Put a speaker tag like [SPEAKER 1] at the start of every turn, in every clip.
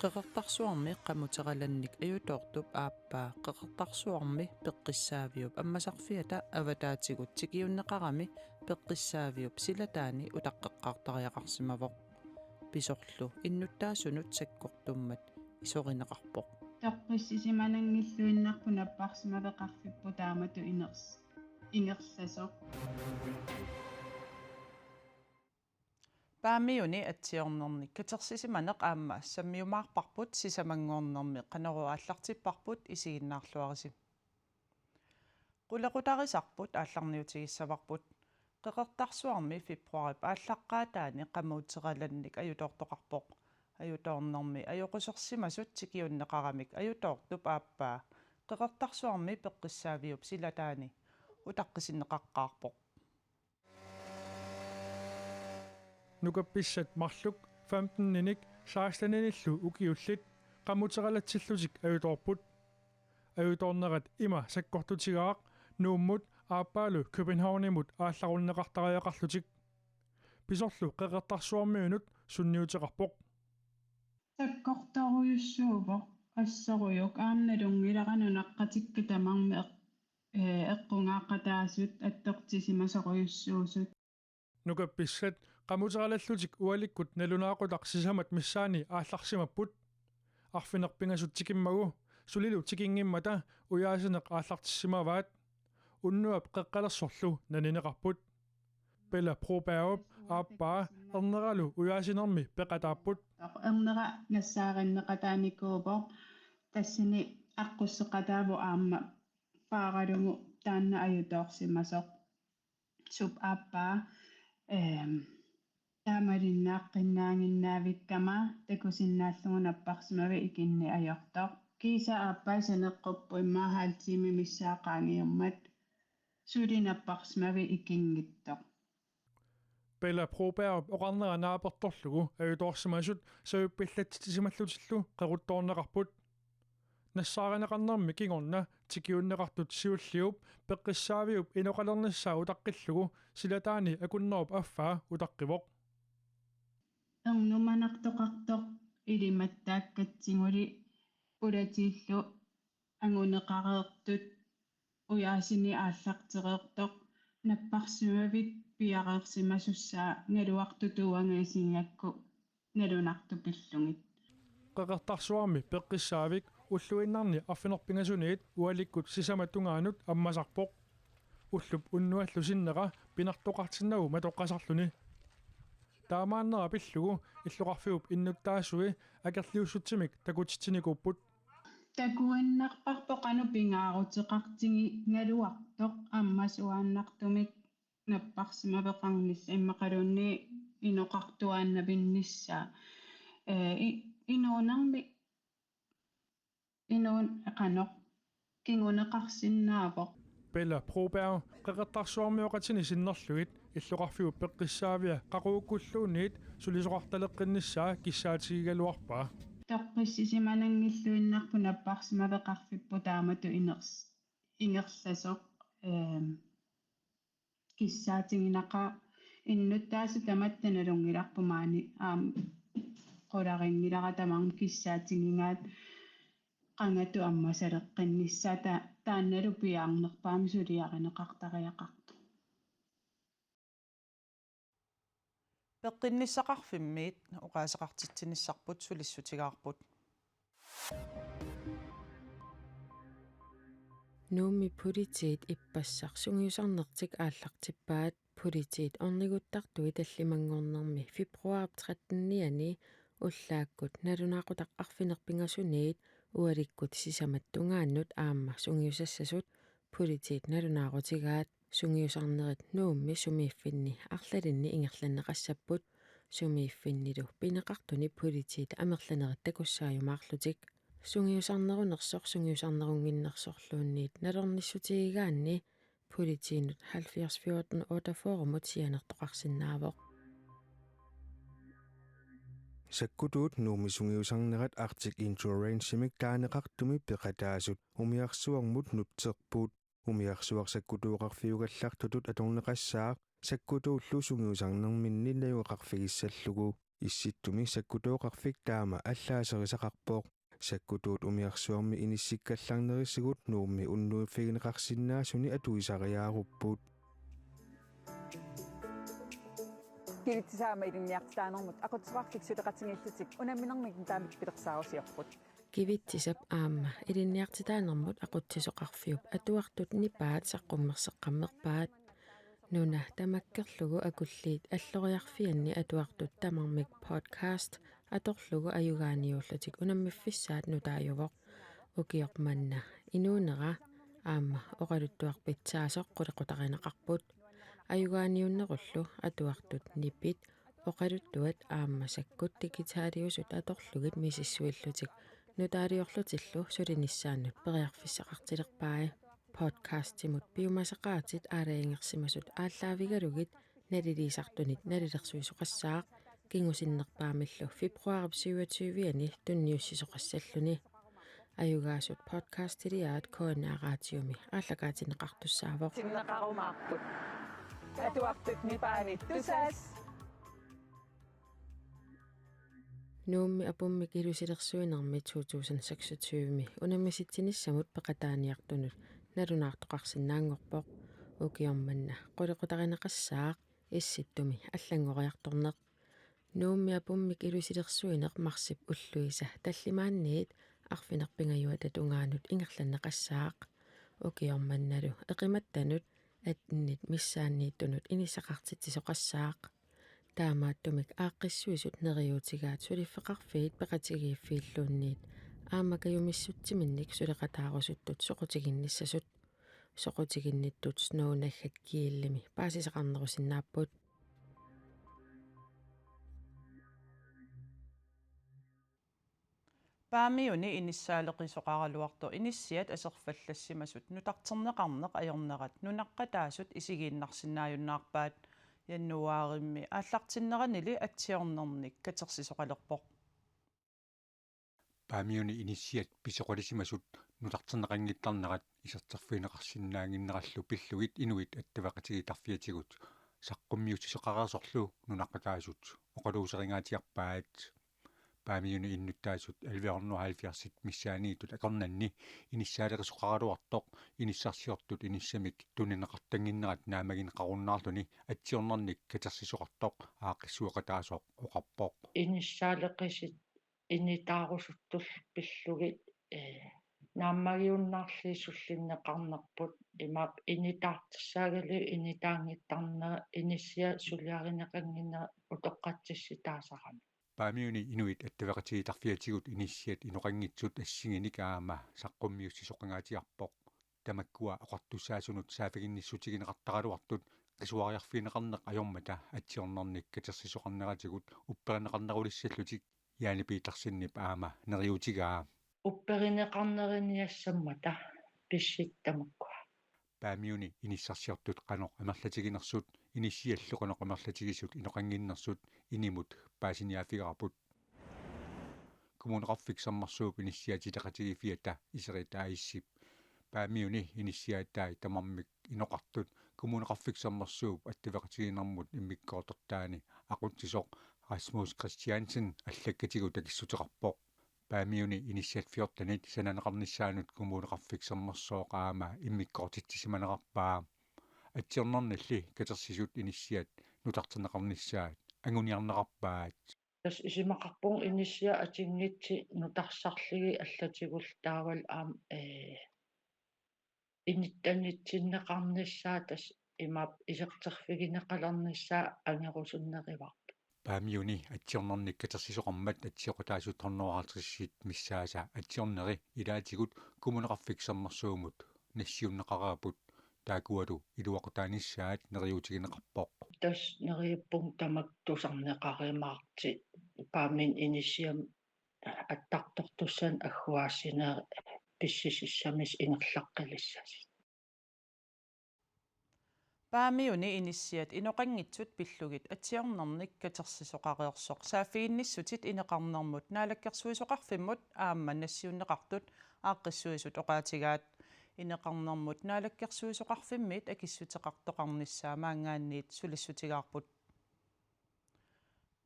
[SPEAKER 1] Qeqertarsuarmi qamuteqalannik ayutoortup aappaa qeqertarsuarmi peqqissaaviup ammasarfiata avataatigut tikiunneqarami peqqissaaviup silataani utaqqeqqaartariaqarsimavoq pisorlu innuttaasunut sakkortummat isoqineqarpoq
[SPEAKER 2] Torqissimanangilluinnarpu napparsimaveqarfippu taamatu inersasoq
[SPEAKER 1] Paamiuni atsiornernik katersisimaneq aamma sammiumaarparput sisamanguornermi qaneruaallartipparput isiginnaarluarisi qulaqutarisarput aallarniutigissavарпут qeqertarsuarmi februarip ааllaqqaataani qamuuteqalannik ajutoortoqarpoq ajutoornermi ajoqusersimasut tikiunneqaramik ajutoortup aappaa qeqertarsuarmi peqqissaaviup silataani utaqqisineqaqqaarpoq
[SPEAKER 3] Nukapissat marluk 15-ninik 16-nillu ukiullit qamuteqalatsillutik ajutoorput ajutoornerat ima sakkortutigaaq nuummut aappaalu Københavnimut aallarunneqartariaqarlutik pisorlu qeqertarsuarmiunut sunniuteqarpoq
[SPEAKER 2] sakkortoruyussuuvo asseruyuk aamnalungilaqanunaqqatikka tamarmi eqqungaaqataasut attortisimasoquyussuusut
[SPEAKER 3] Nukapissat qamuteqalallutik ualikkut nalunaaqutaq sisamat missaani aallarsimapput arfinerpingasut tikimmagu sulilu tikingimmata uyaasineq aallartissimavaat unnuap qeqqalersorlu nanineqarput pela probaaup aappaa erneralu uyaasinermi peqataapput
[SPEAKER 2] ernera nassaarinneqataanikuupo tassini aqqusseqataavu aamma paaralungu taanna ajutoorsimasoq sup aappaa taamalinnaaqqinnaaginnaavikkama takusinnaallungu napparsimavi ikinni ajortoq kiisa aappaa saneqquppu immaahaaltiimi missaaqaangiummat sulinapparsimavi ikingittoq
[SPEAKER 3] pela probaaup oqarnera naapertorlugu ajutoorsimasut sauppillattisimallutillu qeruttoorneqarput nassaarinеqарнерми кигорна тикиуннеқартут сиуллиуп пеққиссаавиуп иноқалернissaa утаққиллугу силатаани акуннеруп аффаа утаққивоқ
[SPEAKER 2] эрнуманартоқартоқ илиматтааккатсигули улатииллу ангунеқареертут уяасини ааллартереэртоқ наппарсимавит пиареерсимасуссаа налуартутууангаисингакку налунартупиллугит
[SPEAKER 3] qeqertarsuarmi peqqissaavik уллуиннарни арфинерпингасуниит уаликкут сисаматтунгаанут аммасарпоқ уллуп уннуаллусиннера пинартоқартиннагу матоққасарлуни таамааннера пиллугу иллоқарфиуп иннуттаассуи акерлиуссутсимик такутитсиникууппут
[SPEAKER 2] такуиннарпарпо қану пингаарутеқартиги налуартоқ аммасуааннартумик наппарсимавеқарнисса иммақалуунни иноқартуааннапиннissaa инуунарми инуун эқаноқ кингунеқарсиннаавоқ
[SPEAKER 3] пела пробау qeqertarsuarmiоqatini sinnerlugit иллоқарфиуп пеққиссаавиа қақууккуллуунниит сулисоқарталеққиннissaa киссаатигигалуарпаа
[SPEAKER 2] тоққиссисиманангиллуиннарпу наппарсимавеқарфиппу таамату ингерсасоқ киссаатигинақа иннуттаасу таматтаналунгиларпумаани qularingilара тамарм киссаатигингаат qangatu аммасалеққиннissaa таанналу пиаарнерпаами сулиаринеқартариақарту
[SPEAKER 1] peqqinnisaqarfimmiit oqaasaqartitsinissarput sulissutigaarput
[SPEAKER 4] Nuumi politiit ippassaq sungiusarnertik aallartippaat politiit orniguttartui tallimangornermi februarip 13-niani уллааккут налунаақутақ арфинерпингасуниит уаликкут сисаматтунгааннут аама сунгиусассасут политит налунаақутигаат сунгиусарнерит нуумми сумииффинни арлалинни ингерланнеқассаппут сумииффиннилу пинеқартуни политит амерланерит такуссаажумаарлутик сунгиусарнерунерсор сунгиусарнерунгиннерсорлуунниит налорниссутигигаанни политиинут 7014 сианертоқарсинаавоқ
[SPEAKER 5] Sakkutuut nuumisungiusarnerat Arctic Insurance-imik taaneqartumi peqataasut umiarsuarmut nutserpuut umiarsuarsakkutuuqarfiugallartutut atorneqassaaq sakkutuullu sungiusarnerminnillajuaqarfigissallugu исситтуми саккутооқарфик таама аллаасерисақарпооқ саккутуут умиарсуарми иниссиккалларнерисигут нуумми уннуиффигинеқарсинаасуни атуисариааруппут
[SPEAKER 6] килитсаама илинниартаанермут акутсеқартик сулеқатингиллутик унамминермик таамик пилерсаарусиорпут
[SPEAKER 4] кивитсисап аама илинниартитаанермут aqutsisuqarfiup atuartut nipaat saqqummerseqqammerpaat nuna tamakkerlugu akulliit alloriarfianni atuartut tamarmik podcast atorlugu ayugaaniullutik unammiffissaat nutaajuvoq ukiormanna inuunera aama oqaluttuarpitsaasoq qulequtarineqarput ayugaaniunnerullu atuartut nipit oqaluttuat aama sakkut digitaaliusut atorlugit misissuillutik nutaaliorlutillu sulinissaannut periarfissaqartilerpaai podcast-timut piumasaqaatit aalaingersimasut ааллаавигалугит налилисартунит налилерсуисоқассаақ кингусиннерпаамиллу фебруари 27-ани тунниуссисоқассаллуни аюгаасут подкастилиаат коонаараатиуми ааллагаатинеқартуссаавоқ
[SPEAKER 6] синнеқарумаарпут атуартут нипаанит тусаас
[SPEAKER 4] нуумми апуммик илусилерсуинерми 2026ми унаммиситсинissamут пеқатааниартунут налунаартоқарсинаангорпоқ укиорманна қулеқутаринеқассаақ исситтуми аллангориарторнеқ нуумми апуммик илусилерсуинеқ марсип уллуиса таллимаанниит арфинерпингаюа татунгаанут ингерланнеқассаақ укиорманналу эқиматтанут атнит миссааннииттунут инисақартитсисоқассаақ таамааттумик ааққиссуисут нериутигаат сулиффеқарфиит пеқатигииффииллуунниит аамакаюмиссутсиминник сулеқатаарусуттут соқутигинниссасут соқутигинниттут сноунаггат кииллими паасисақарнерусиннааппут
[SPEAKER 1] paamiuni inissaaleqisoqaraluartu inissiat aserfallassimasut nutarterneqarneq ajornerat nunaqqataasut isigiinnarsinnaajunnaarpaat яннуааримми ааллартиннеранили атсиорнерник катерсисоқалерпоқ
[SPEAKER 7] paamiuni inisiat pisoqalisимасут нутартернеқангиттарнерат исертерфинеқарсинаангиннераллу пиллугит инуит аттавақатигитарфиатигут саққуммиутисоқарерсорлу нунаққатаасут оқалуусеригаатиарпаат paamiuni иннуттаасут алвиорну 70 миссааниитут акорнанни иниссаалерисоқаралуартоқ иниссарсиортут иниссамик тунинеқартангиннерат наамагин қаруннаарлуни атсиорнерник катерсисоқартоқ ааққиссуеқатаасоқ оқарпоқ
[SPEAKER 8] иниссаалеқисит инитаарусуттул пиллугит нааммагиуннаарлиисуллиннеқарнерпут имаап инитаартиссаагали инитаангиттарнера иниссиа сулиаринеқангиннера утоққатсисситаасарами
[SPEAKER 7] paamiuni inuit attavaqatigitарфиатигут иниссиат иноқангитсут ассигиник аама саққуммиуссисоқангаатиарпоқ тамаккуа оқартуссаасунут саафигинниссутигинеқартаралуартут qisuariarfiineqarneq ajormata atsiornernik katersisоқарнератигут упперинеқарнерулиссаллутик яани пиитарсиннип аама нериутигаа
[SPEAKER 8] упперинеқарнериниассаммата писситтамаккуа
[SPEAKER 7] paamiuni inissarsiortut qanoq амерлатигинерсут иниссиаллоқоноқ амерлатигисут иноқангиннерсут inimut paasiniaafigarput kommuneqarfik sammarsuup inissiatitaqatigiffiata iseritaaissip paamiuni inissiaattai tamarmik inoqartut kommuneqarfik sammarsuup attavaqatiginermut immikkoortortaani aqutsisoq Rasmus Christiansen allakatigu takissuteqarpoq paamiuni inissiat fiortanit sananeqarnissaanut kommuneqarfik sammarsooqaama immikkoortittisimaneqarpaa атсиорнерналли катерсисут иниссиат нутартернеқарнissaат ангуниарнеқарпаат
[SPEAKER 8] тас исимақарпун иниссиа атингитси нутарсарлиги аллатигул таавал аам иниттанитсиннеқарниссаа тас имаап исертерфигинеқалерниссаа ангерусуннеривар
[SPEAKER 7] paamiuni атсиорнерник катерсисоқармат атсиоқатаасут торнуараатриссит миссааса атсиорнери илаатигут кумунеқарфик саммерсуумут нассиуннеқараапут таакуалу илуақутааниссаат нериутигинеқарпоқ
[SPEAKER 8] тас нериуппун тамак тусарнеқаримаарти паамин иниссиам аттартортуссан аггуаассинаа писсисиссамис ингерлаққилиссаси
[SPEAKER 1] paamiuni inissiat inoqangitsut pillugit atsiornernik katersisоqareersoq saafiinnissutit ineqarnermut naalakkersuisoqarfimmut aamma nassiunneqartut aaqqissuisut oqaatigaat ineqarnermut naalakkersuisoqarfimmit akissuteqartoqarnissaa maangaanniit sulissutigaarput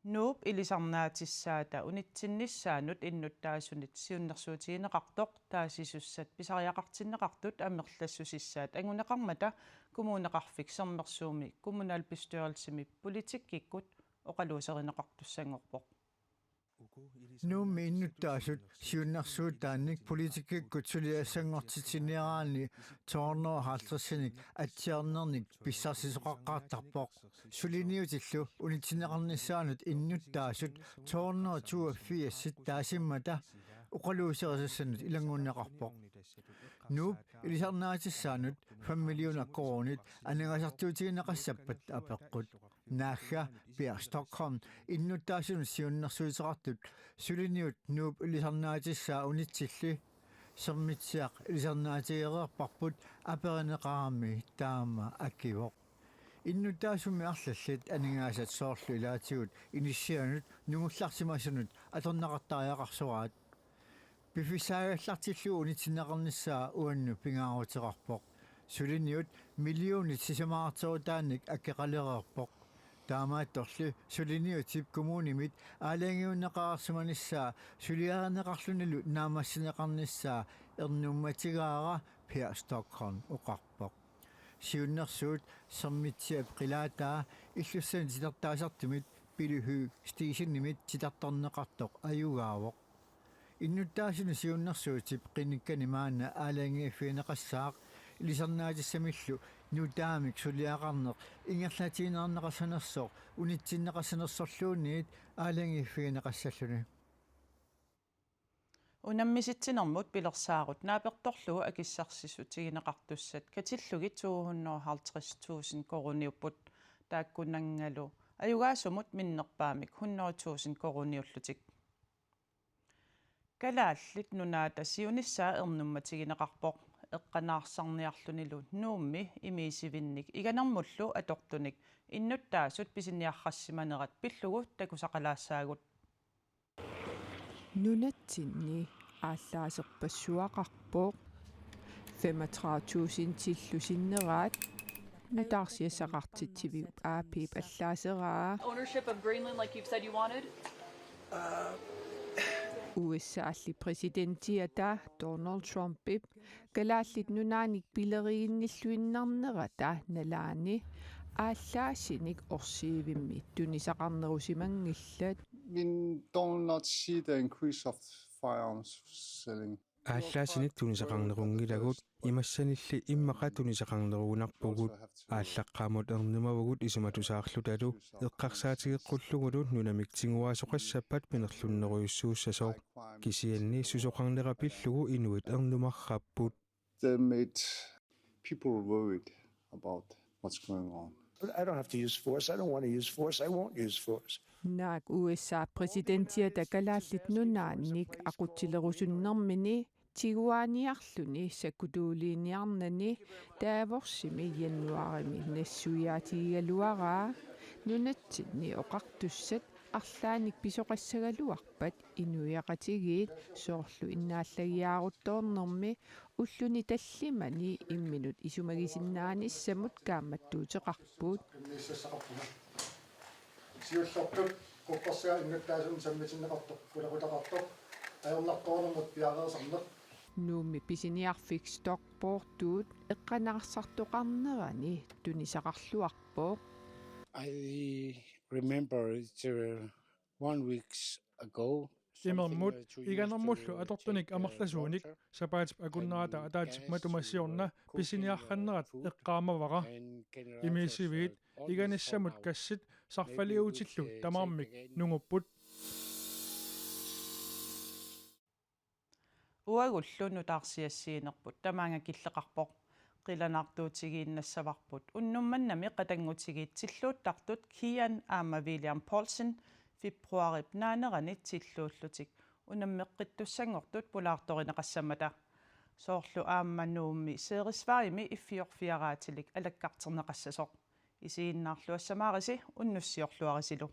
[SPEAKER 1] Nuup ilisarnaatissāta unitsinnissaanut innuttaasunit siunnersuutigineqartoq taasisussat pisariaqartinneqartut ammerlassusissaat anguneqarmata kumuuneqarfik sermersuumi kommunalbestyrelsimi politikkikkut oqaluuserineqartussangorpoq
[SPEAKER 9] Nuummi innuttaasut siunnersuutaannik politikikkut suliassangortitiniaraani toornerhaltersinik atsiarnernik pissarsisoqaqqaartarpoq suliniutillu unitineqarnissaanut innuttaasut toorner 2 taasimmata oqaluuserissannut ilanguunneqarpoq nuup ilisarnaatissaanuut 5 millioner kronit anangasartuutigineqassappat apeqqut naagga Pierre Stockholm innuttaasunut siunnersuuteqartut suliniut nuup ilisarnaatissaa unitsilli sermitsiaq ilisarnaatigereerparput aperineqarami taama akivoq innuttaasummi arlallit aningaasat soorlu ilaatigut inissianut nungullarsimasunut atornaqartariaqarsuaat Pifisaagallartillu unitineqarnissaa uannu pingaaruteqarpoq suliniut millionit sisamaarteruutaanik akkeqalereerpoq таамаатторли сулиниутип коммунимит аалангиуннеқарсиманиссаа сулиарнеқарлуналу наамассинеқарниссаа ернумматигаара Pierre Stockholm оқарпоқ сиуннерсуут сермитсиап қилаатаа иллуссани титертаасартимит пилуху стисиннимит титарторнеқартоқ аюгаавоқ иннуттаасуни сиуннерсуутип қиниккани маана аалангиаффиинеқассаақ илисарнаатиссамиллу нутаамик сулиақарнеқ ингерлатиинернеқассанерсоқ унитсиннеқассанерсорлуунниит аалангиаффиинеқассаллуни
[SPEAKER 1] унаммиситсинермут пилерсаарут нааперторлугу акиссарсисутигинеқартуссат катиллугит 250,000 коруниуппут тааккунангалу аюгаасумут миннерпаамик 100,000 коруниуллутик калааллит нунаата сиунissaa ернумматигинеқарпоқ эққанаарсарниарлунилу нуумми имиисивинник иганермуллу атортуник иннуттаасут писиниаррассиманерат пиллугу такусақалаассаагут
[SPEAKER 10] нунатсинни ааллаасерпассуақарпоқ 35,000 тиллусиннераат натаарсиассақартитсивиу аапип аллаасераа
[SPEAKER 11] ownership of Greenland like you've said you wanted?
[SPEAKER 10] USA-алли президентиата Donald Trump-ип галааллит нунааник пилериинниллуиннарнерата налаани ааллаасиник орсиивимми тунисақарнерусимангиллат
[SPEAKER 12] We do not see the increase of firearms selling.
[SPEAKER 5] ааллаасиник тунисақарнерунgilagut имассанилли иммақа тунисақарнеруунарпугут ааллаққаамут ернумавгут исуматусаарлуталу эққарсаатигеққуллугулу нунамик тингуаасоқассаппат пинерлуннеруйуссууссасоо кисианни сусоқарнерапиллугу инуит ернумарраппут
[SPEAKER 12] They made people worried about what's going on.
[SPEAKER 13] I don't have to use force. I don't want to use force. I won't use force.
[SPEAKER 10] наак USA президентиата калааллит нунаанник ақутсилерусуннэрмини тигуааниарлүни саккутуулиниарнани тааворсими януарими нассуяатигалуараа нунатсинни оқартуссат арлааник писоқассагалуарпат инуяқатигиит соорлу иннааллагиаарутторнэрми уллуни таллимани имминут исумагисиннааниссамут кааматтуутеқарпут
[SPEAKER 9] сиуллортут купперсиа иннуттаасун саммитиннеқартоқ кулакулақартоқ аёрнарторнэрмут пиареерсарнеқ
[SPEAKER 10] нууми писиниарфик стокпортуут эққанаарсартоқарнерани тунисақарлуарпоо
[SPEAKER 13] I remember it 1 week ago.
[SPEAKER 3] имермут иганермуллу атортуник амерласууник сапаатип акуннерата атаатип матумассиорна писиниарханнерат эққаамавара имисивиит иганиссамут кассит сарфалиутиллу тамаармик нунгуппут
[SPEAKER 1] уагуллуну таарсиассиинерпут тамаанга киллеқарпоқ qilanaartuutigiinnassavарпут уннумманнами qatangutigiitsillууттартут Kian Aama William Paulsen фебруарip наанерани тиллууллутик унаммеққиттуссангортут пулаарторинеқассамата соорлу ааммануумми сеерисварими иффиорфиараатилик алаккартернеқассасоқ исииннаарлуассамаариси уннуссиорлуарисилу